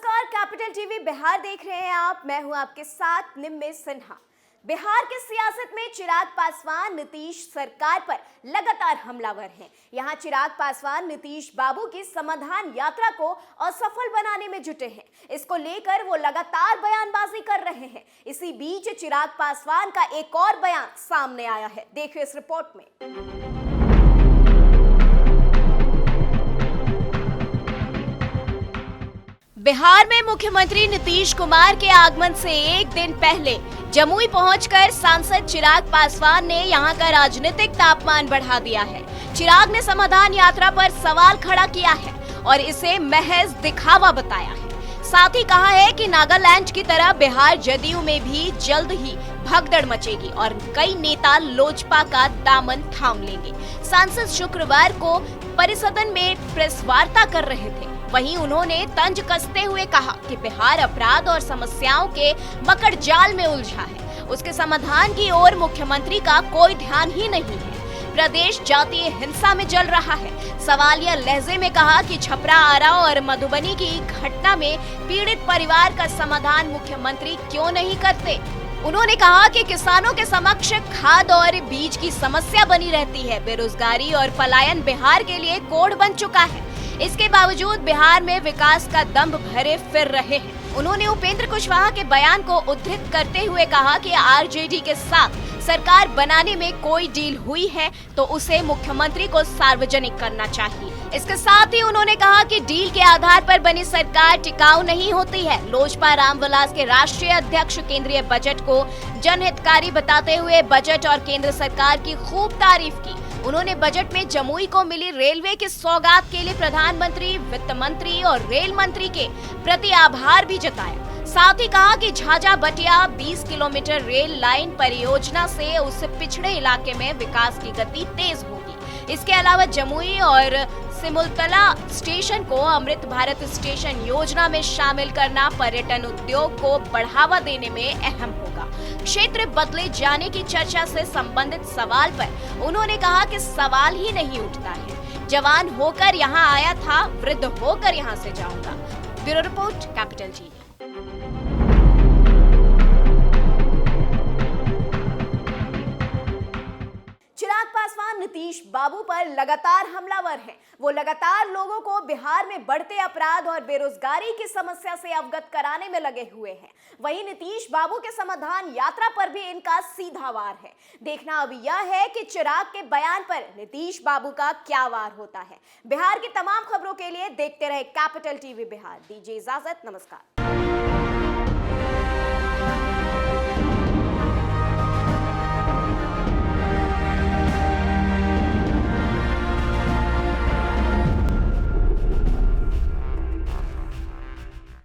नमस्कार, capital TV Bihar देख रहे हैं आप। मैं हूं आपके साथ निम्मे सिन्हा। बिहार की सियासत में चिराग पासवान नीतीश सरकार पर लगातार हमलावर हैं। यहां चिराग पासवान नीतीश बाबू की समाधान यात्रा को असफल बनाने में जुटे हैं। इसको लेकर वो लगातार बयानबाजी कर रहे हैं। इसी बीच चिराग पासवान का एक और बयान सामने आया है, देखिए इस रिपोर्ट में। बिहार में मुख्यमंत्री नीतीश कुमार के आगमन से एक दिन पहले जमुई पहुंचकर सांसद चिराग पासवान ने यहां का राजनीतिक तापमान बढ़ा दिया है। चिराग ने समाधान यात्रा पर सवाल खड़ा किया है और इसे महज दिखावा बताया है। साथ ही कहा है कि नागालैंड की तरह बिहार जदयू में भी जल्द ही भगदड़ मचेगी और कई नेता लोजपा का दामन थाम लेंगे। सांसद शुक्रवार को परिसदन में प्रेस वार्ता कर रहे थे। वहीं उन्होंने तंज कसते हुए कहा कि बिहार अपराध और समस्याओं के मकड़ जाल में उलझा है। उसके समाधान की ओर मुख्यमंत्री का कोई ध्यान ही नहीं है। प्रदेश जातीय हिंसा में जल रहा है। सवालिया लहजे में कहा कि छपरा, आरा और मधुबनी की घटना में पीड़ित परिवार का समाधान मुख्यमंत्री क्यों नहीं करते। उन्होंने कहा कि किसानों के समक्ष खाद और बीज की समस्या बनी रहती है। बेरोजगारी और पलायन बिहार के लिए कोढ़ बन चुका है। इसके बावजूद बिहार में विकास का दंभ भरे फिर रहे हैं। उन्होंने उपेंद्र कुशवाहा के बयान को उद्धृत करते हुए कहा कि आरजेडी के साथ सरकार बनाने में कोई डील हुई है तो उसे मुख्यमंत्री को सार्वजनिक करना चाहिए। इसके साथ ही उन्होंने कहा कि डील के आधार पर बनी सरकार टिकाऊ नहीं होती है। लोजपा रामविलास के राष्ट्रीय अध्यक्ष केंद्रीय बजट को जनहितकारी बताते हुए बजट और केंद्र सरकार की खूब तारीफ की। उन्होंने बजट में जमुई को मिली रेलवे की सौगात के लिए प्रधानमंत्री, वित्त मंत्री और रेल मंत्री के प्रति आभार भी जताया। साथ ही कहा कि झाझा बटिया 20 किलोमीटर रेल लाइन परियोजना से उस पिछड़े इलाके में विकास की गति तेज होगी। इसके अलावा जमुई और सिमुलतला स्टेशन को अमृत भारत स्टेशन योजना में शामिल करना पर्यटन उद्योग को बढ़ावा देने में अहम होगा। क्षेत्र बदले जाने की चर्चा से संबंधित सवाल पर उन्होंने कहा कि सवाल ही नहीं उठता है। जवान होकर यहाँ आया था, वृद्ध होकर यहाँ से जाऊंगा। Bureau report, capital TV. Chirag Paswan Nitish Babu पर लगातार हमलावर हैं। वो लगातार लोगों को बिहार में बढ़ते अपराध और बेरोजगारी की समस्या से अवगत कराने में लगे हुए हैं। वहीं नीतीश बाबू के समाधान यात्रा पर भी इनका सीधा वार है। देखना अब यह है कि चिराग के बयान पर नीतीश बाबू का क्या वार होता है। बिहार की तमाम खबरों के लिए देखते रहे कैपिटल टीवी बिहार। दीजिए इजाजत, नमस्कार।